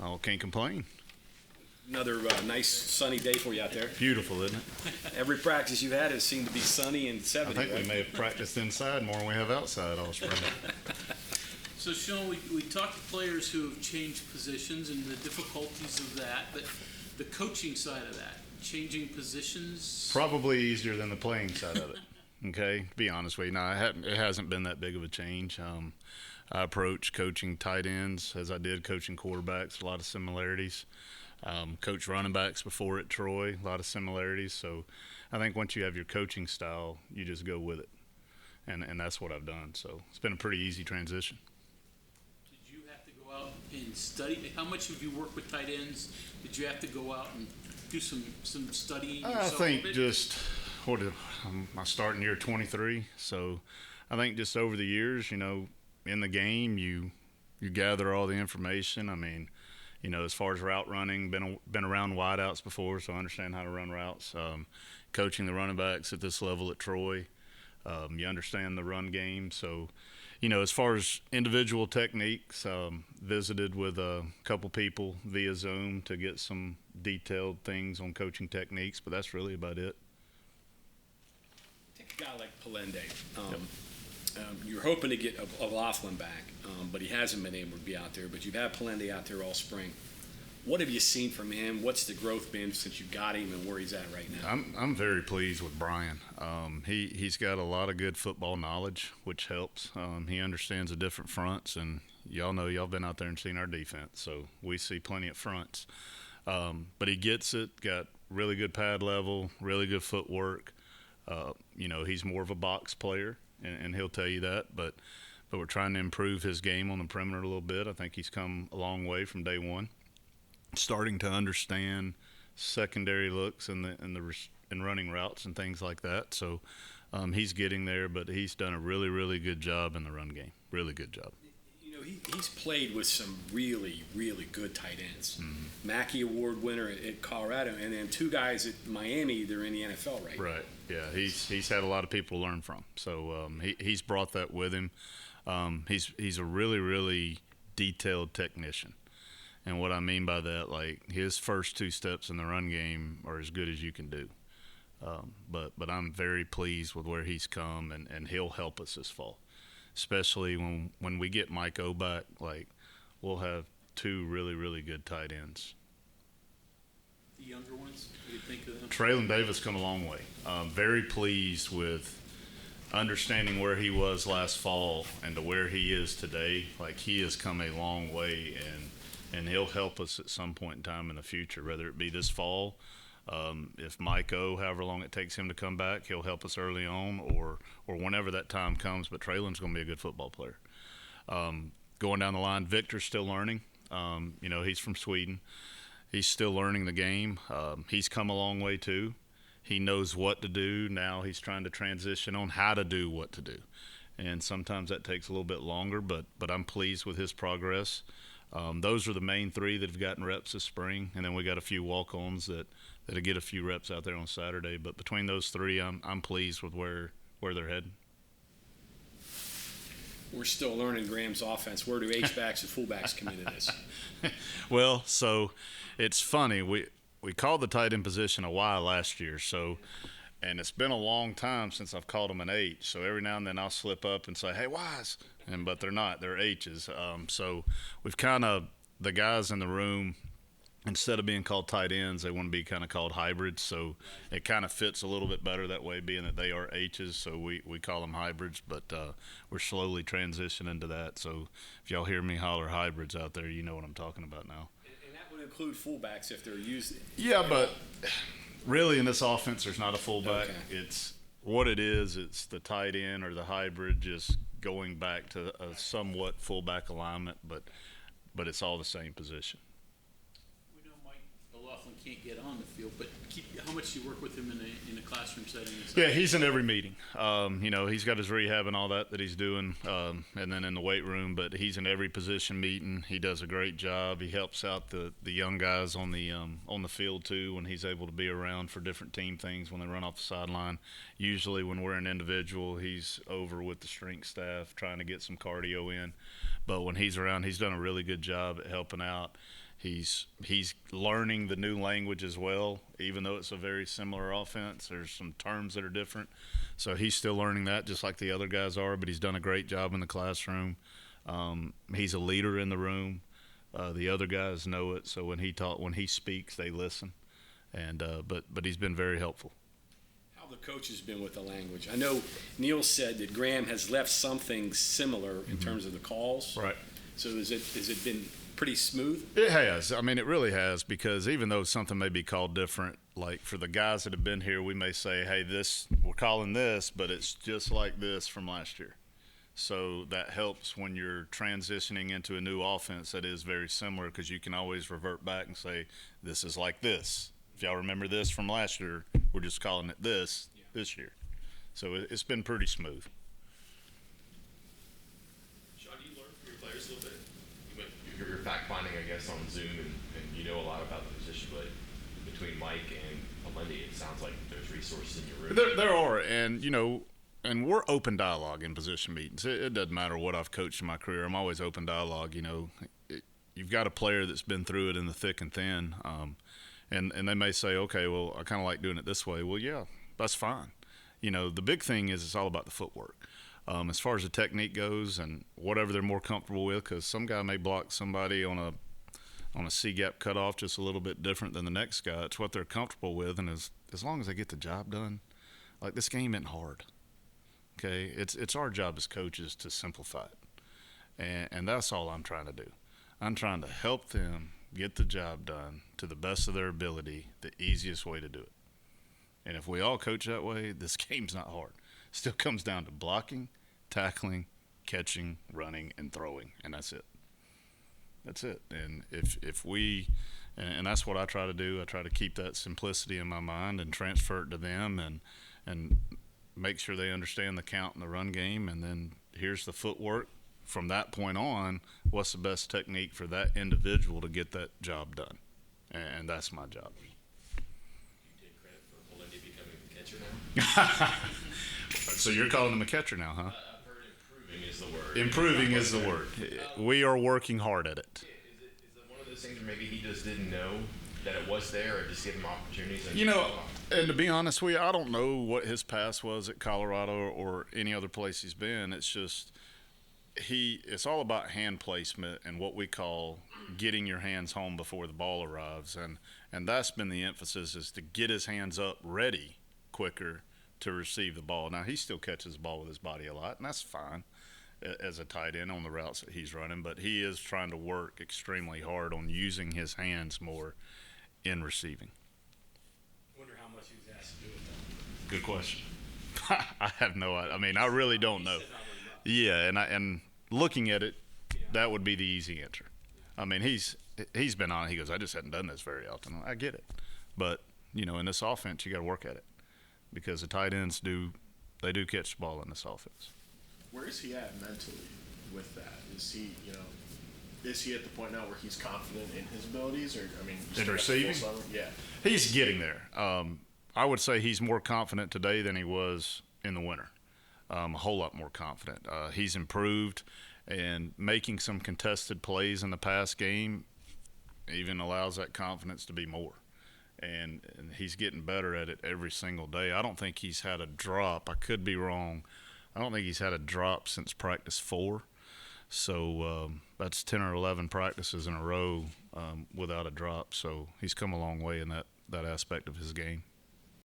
I can't complain. Another nice sunny day for you out there. Beautiful, isn't it? Every practice you've had has seemed to be sunny and 70. I think we may have practiced inside more than we have outside all spring. So, Sean, we talked to players who have changed positions and the difficulties of that, but the coaching side of that, changing positions? Probably easier than the playing side of it, okay? To be honest with you, no, it hasn't been that big of a change. I approach coaching tight ends as I did coaching quarterbacks, a lot of similarities. Coach running backs before at Troy, a lot of similarities. So I think once you have your coaching style, you just go with it. And that's what I've done. So it's been a pretty easy transition. Did you have to go out and study? How much have you worked with tight ends? Did you have to go out and do some studying yourself? I think just, my starting year 23. So I think just over the years, in the game, you gather all the information. I mean, as far as route running, been around wideouts before, so I understand how to run routes. Coaching the running backs at this level at Troy, you understand the run game. So, as far as individual techniques, visited with a couple people via Zoom to get some detailed things on coaching techniques, but that's really about it. Take a guy like Palende. You're hoping to get O'Loughlin back, but he hasn't been able to be out there. But you've had Palende out there all spring. What have you seen from him? What's the growth been since you got him and where he's at right now? I'm very pleased with Brian. He's got a lot of good football knowledge, which helps. He understands the different fronts, and y'all know y'all been out there and seen our defense, so we see plenty of fronts. But he gets it, got really good pad level, really good footwork. He's more of a box player. And he'll tell you that, but we're trying to improve his game on the perimeter a little bit. I think he's come a long way from day one, starting to understand secondary looks and running routes and things like that. So he's getting there, but he's done a really, really good job in the run game. Really good job. He's played with some really, really good tight ends. Mm-hmm. Mackey Award winner at Colorado, and then two guys at Miami. They're in the NFL right now. Right. Yeah. He's had a lot of people to learn from. So he's brought that with him. He's a really, really detailed technician. And what I mean by that, like his first two steps in the run game are as good as you can do. But I'm very pleased with where he's come, and he'll help us this fall. Especially when we get Mike O back, like we'll have two really, really good tight ends. The younger ones, what do you think of them? Traylon Davis come a long way. Very pleased with understanding where he was last fall and to where he is today. Like he has come a long way, and he'll help us at some point in time in the future, whether it be this fall. If Mike O, however long it takes him to come back, he'll help us early on or whenever that time comes. But Traylon's going to be a good football player. Going down the line, Victor's still learning. He's from Sweden. He's still learning the game. He's come a long way too. He knows what to do. Now he's trying to transition on how to do what to do. And sometimes that takes a little bit longer, but I'm pleased with his progress. Those are the main three that have gotten reps this spring. And then we got a few walk-ons that'll get a few reps out there on Saturday. But between those three, I'm pleased with where they're heading. We're still learning Graham's offense. Where do H-backs and fullbacks come into this? Well, so it's funny. We called the tight end position a Y last year, and it's been a long time since I've called them an H. So every now and then I'll slip up and say, "Hey, Y's," but they're not. They're H's. So we've kind of the guys in the room, instead of being called tight ends, they want to be kind of called hybrids. So it kind of fits a little bit better that way, being that they are H's. So we call them hybrids, but we're slowly transitioning to that. So if y'all hear me holler hybrids out there, you know what I'm talking about now. And that would include fullbacks if they're used. Yeah, but really in this offense, there's not a fullback. Okay. It's what it is. It's the tight end or the hybrid, just going back to a somewhat fullback alignment, but it's all the same position. We know Mike O'Loughlin can't get on the field, but how much do you work with him in a classroom setting? Yeah, he's in every meeting. He's got his rehab and all that he's doing, and then in the weight room. But he's in every position meeting. He does a great job. He helps out the young guys on the field too when he's able to be around for different team things when they run off the sideline. Usually when we're an individual, he's over with the strength staff trying to get some cardio in. But when he's around, he's done a really good job at helping out. He's learning the new language as well, even though it's a very similar offense. There's some terms that are different. So he's still learning that just like the other guys are, but he's done a great job in the classroom. He's a leader in the room. The other guys know it, so when he speaks, they listen. And but he's been very helpful. How have the coaches been with the language? I know Neil said that Graham has left something similar in terms of the calls. Right. So has it been pretty smooth? It has. I mean, it really has, because even though something may be called different, like for the guys that have been here, we may say, hey, we're calling this, but it's just like this from last year. So that helps when you're transitioning into a new offense that is very similar, because you can always revert back and say, this is like this. If y'all remember this from last year, we're just calling it this year. So it's been pretty smooth. Sean, do you learn from your players a little bit? You're fact-finding, I guess, on Zoom, and you know a lot about the position, but between Mike and Alendi, it sounds like there's resources in your room. There are, and, and we're open dialogue in position meetings. It doesn't matter what I've coached in my career. I'm always open dialogue. You've got a player that's been through it in the thick and thin, and they may say, okay, well, I kind of like doing it this way. Well, yeah, that's fine. The big thing is it's all about the footwork. As far as the technique goes and whatever they're more comfortable with, because some guy may block somebody on a C-gap cutoff just a little bit different than the next guy. It's what they're comfortable with, and as long as they get the job done, like this game isn't hard. Okay, it's our job as coaches to simplify it, and that's all I'm trying to do. I'm trying to help them get the job done to the best of their ability, the easiest way to do it. And if we all coach that way, this game's not hard. It still comes down to blocking, tackling, catching, running, and throwing, and that's it. That's it. And if we, and that's what I try to do. I try to keep that simplicity in my mind and transfer it to them, and make sure they understand the count in the run game, and then here's the footwork. From that point on, what's the best technique for that individual to get that job done? And that's my job. You take credit for Alendi becoming the catcher now? So you're calling him a catcher now, huh? I've heard improving is the word. Improving is the word. We are working hard at it. Is it one of those things where maybe he just didn't know that it was there, or just give him opportunities? And to be honest with you, I don't know what his past was at Colorado or any other place he's been. It's just it's all about hand placement and what we call getting your hands home before the ball arrives, and that's been the emphasis, is to get his hands up ready quicker to receive the ball. Now, he still catches the ball with his body a lot, and that's fine as a tight end on the routes that he's running, but he is trying to work extremely hard on using his hands more in receiving. I wonder how much he was asked to do with that. Good question. I have no idea. I mean, I really don't know. Yeah, and looking at it, that would be the easy answer. I mean, he's been on. He goes, I just hadn't done this very often. I get it, but in this offense, you got to work at it, because the tight ends do catch the ball in this offense. Where is he at mentally with that? Is he at the point now where he's confident in his abilities, or in receiving? Yeah, he's getting there. I would say he's more confident today than he was in the winter. A whole lot more confident. He's improved, and making some contested plays in the past game even allows that confidence to be more. And he's getting better at it every single day. I don't think he's had a drop. I could be wrong. I don't think he's had a drop since practice 4. So that's 10 or 11 practices in a row without a drop. So he's come a long way in that aspect of his game.